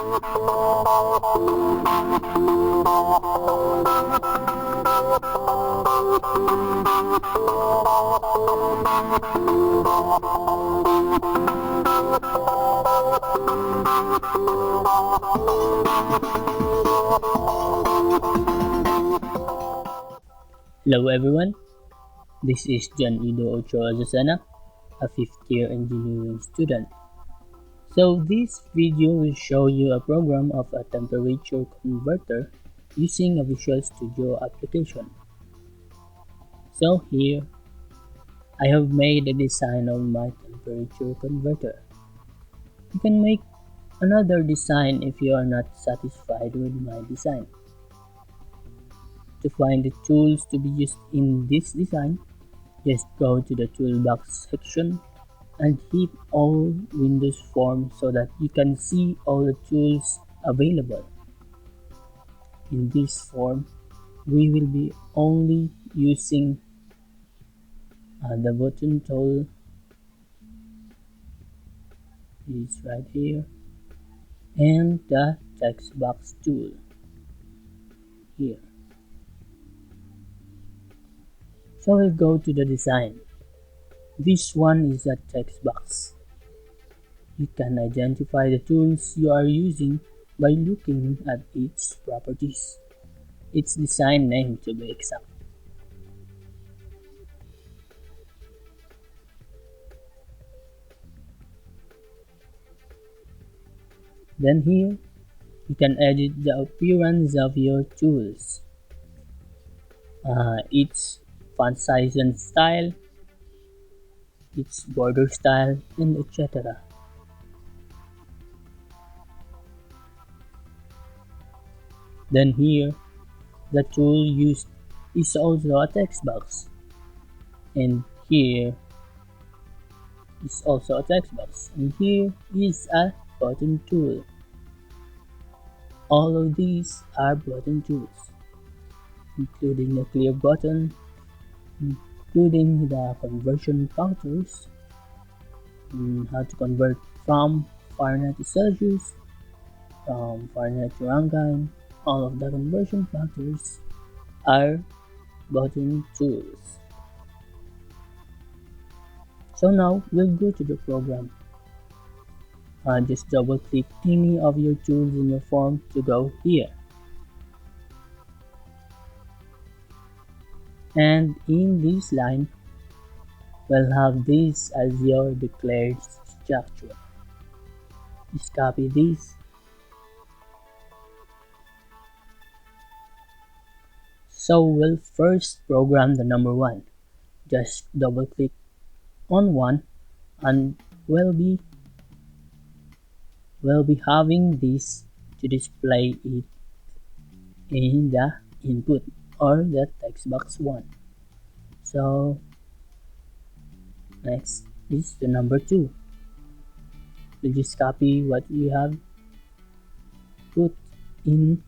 Hello everyone, this is John Ido Ochoa Zasana, a fifth year engineering student. So this video will show you a program of a temperature converter using a Visual Studio application. So here, I have made a design of my temperature converter. You can make another design if you are not satisfied with my design. To find the tools to be used in this design, just go to the toolbox section and hit all Windows forms so that you can see all the tools available. In this form, we will be only using the button tool is right here and the text box tool here. So we'll go to the design. This one is a text box. You can identify the tools you are using by looking at its properties, its design name to be exact. Then here, you can edit the appearance of your tools, its font size and style, its border style, and etc. Then here, the tool used is also a text box, and here is also a text box, and here is a button tool. All of these are button tools, including the clear button, including the conversion factors, how to convert from Fahrenheit to Celsius, from Fahrenheit to Rangine. All of the conversion factors are button tools. So now we'll go to the program. Just double click any of your tools in your form to go here. And in this line, we'll have this as your declared structure. Just copy this. So we'll first program the number 1. Just double click on 1 and we'll be having this to display it in the input or the text box 1. So next is the number 2. We'll just copy what we have put in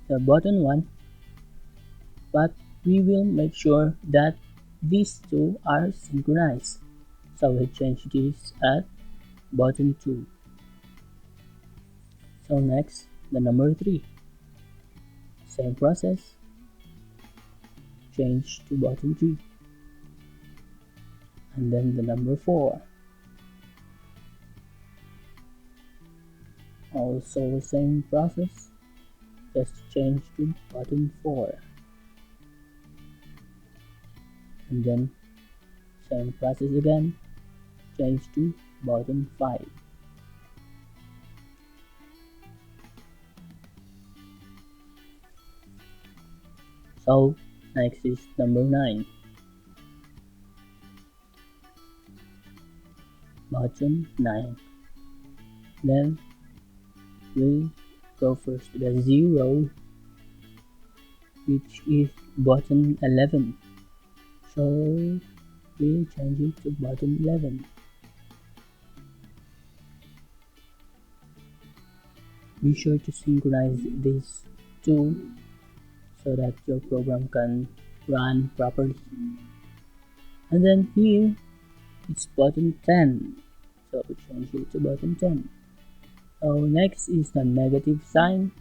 the button 1, but we will make sure that these two are synchronized. So we'll change this at button 2. So next, the number 3. Same process. Change to button 3. And then the number 4. Also the same process. Just change to button 4. And then same process again. Change to button 5. So next is number 9. Button 9. Then we'll go first to the 0, which is button 11. So we'll change it to button 11. Be sure to synchronize these two so that your program can run properly. And then here it's button 10, so change it to button 10. So next is the negative sign.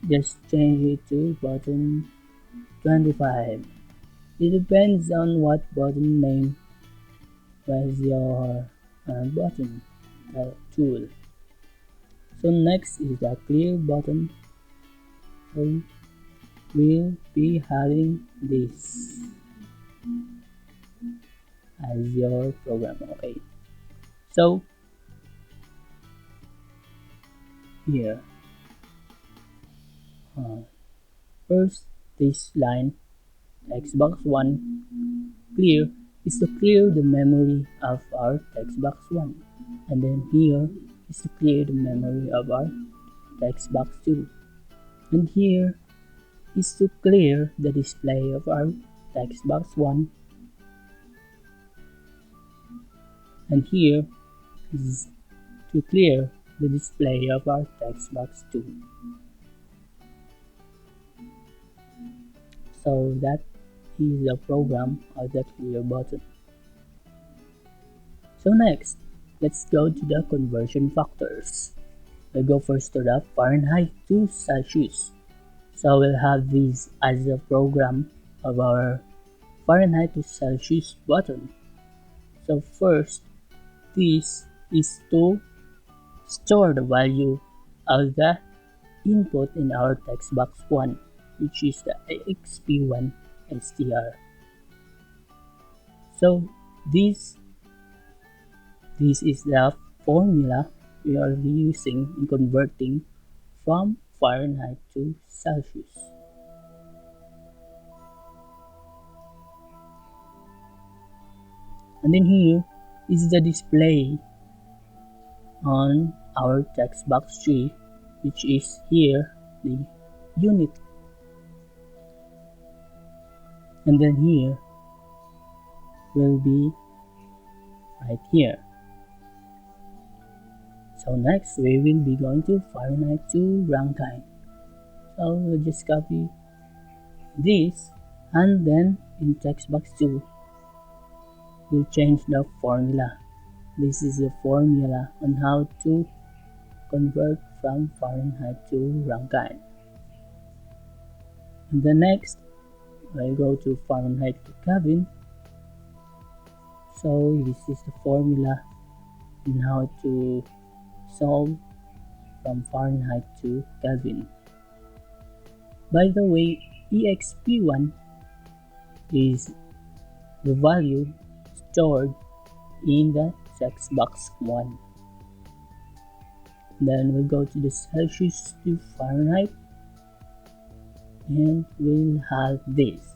Just change it to button 25. It depends on what button name was your button tool. So next is the clear button. So we'll be having this as your program. Okay, so here first this line text box 1 clear is to clear the memory of our text box 1, and then here is to clear the memory of our text box 2, and here is to clear the display of our text box 1, and here is to clear the display of our text box 2. So that is the program of the clear button. So next, let's go to the conversion factors. We'll go first to the Fahrenheit to Celsius. So we'll have this as the program of our Fahrenheit to Celsius button. So first, this is to store the value of the input in our text box 1, which is the AXP1 STR. So this is the formula we are using in converting from Fahrenheit to Celsius. And then here is the display on our text box 3, which is here the unit, and then here will be right here. So next we will be going to Fahrenheit to Rankine. So we'll just copy this, and then in text box 2 we'll change the formula. This is the formula on how to convert from Fahrenheit to Rankine. And the next we'll go to Fahrenheit to Kelvin. So this is the formula on how to solve from Fahrenheit to Kelvin. By the way, EXP1 is the value stored in the text box 1. Then we'll go to the Celsius to Fahrenheit, and we'll have this.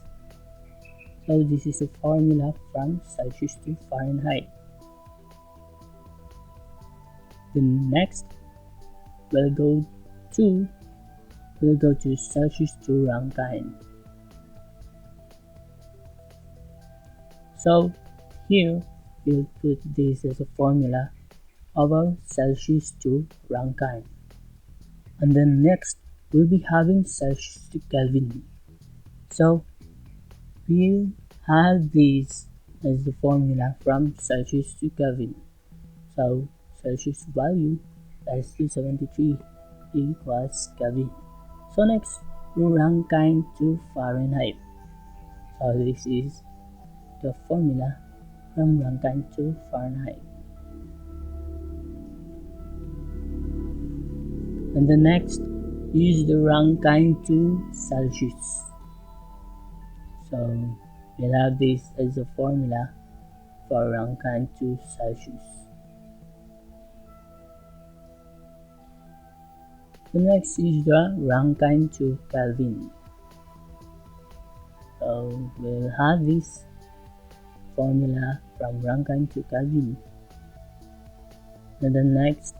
So this is the formula from Celsius to Fahrenheit. Then next we'll go to Celsius to Rankine. So here we'll put this as a formula of our Celsius to Rankine. And then next we'll be having Celsius to Kelvin. So we'll have this as the formula from Celsius to Kelvin. So Celsius value is 273 equals Kelvin. So next, Rankine to Fahrenheit. So this is the formula from Rankine to Fahrenheit. And the next is the Rankine to Celsius. So we'll have this as a formula for Rankine to Celsius. The next is the Rankine to Kelvin. So we'll have this formula from Rankine to Kelvin. And the next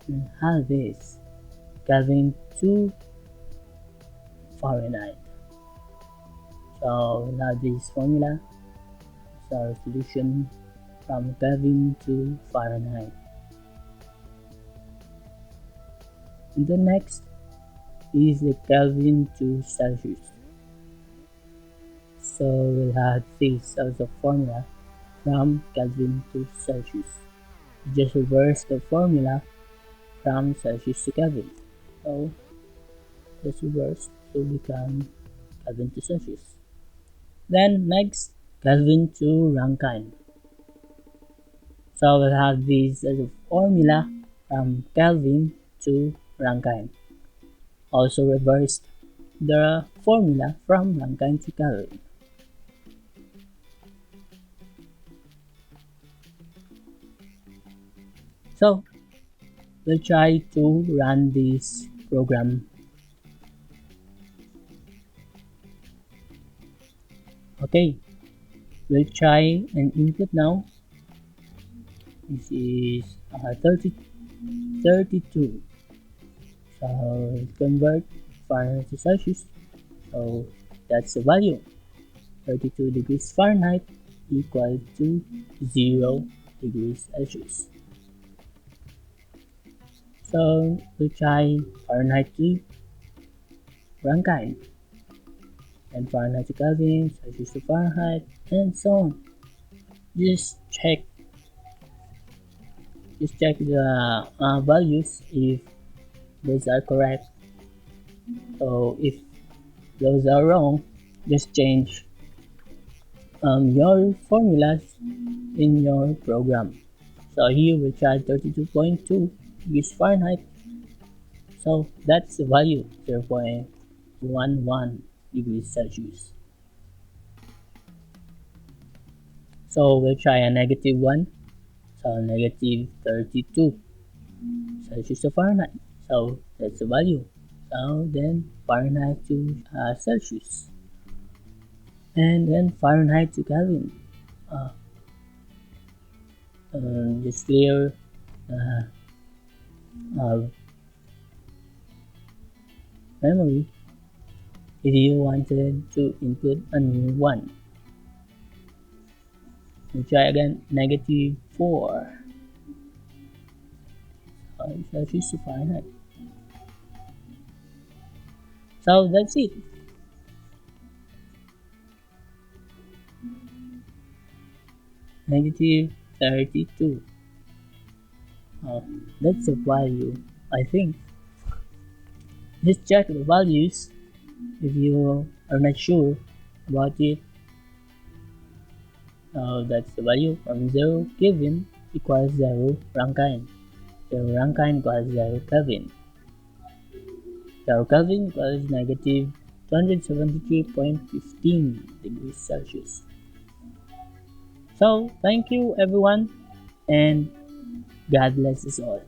we'll have this Kelvin to Fahrenheit. So we'll have this formula as our solution from Kelvin to Fahrenheit. The next is the Kelvin to Celsius. So we'll have this as a formula from Kelvin to Celsius. just reverse the formula from Celsius to Kelvin. So just reverse to become Kelvin to Celsius. Then next, Kelvin to Rankine. So we'll have this as a formula from Kelvin to Rankine. Also reversed the formula from Rankine to Kelvin. So we'll try to run this program. Okay, we'll try an input now. This is 32. So convert Fahrenheit to Celsius. So that's the value. 32 degrees Fahrenheit equal to 0 degrees Celsius. So we try Fahrenheit to Rankine, and Fahrenheit to Kelvin, Celsius to Fahrenheit, and so on. Just check the values if those are correct. So if those are wrong, just change your formulas in your program. So here we try 32.2 degrees Fahrenheit. So that's the value, 0.11 degrees Celsius. So we'll try a negative one. So negative 32 Celsius to Fahrenheit. So that's the value. So then Fahrenheit to Celsius. And then Fahrenheit to Kelvin. Just clear memory if you wanted to input a new one. We'll try again, negative 4 Celsius to Fahrenheit. So that's it. Negative 32. That's the value, I think. Just check the values if you are not sure about it. That's the value from 0 Kelvin equals 0 Rankine. 0 Rankine equals 0 Kelvin. 0 Kelvin equals negative 273.15 degrees Celsius. So thank you everyone, and God bless us all.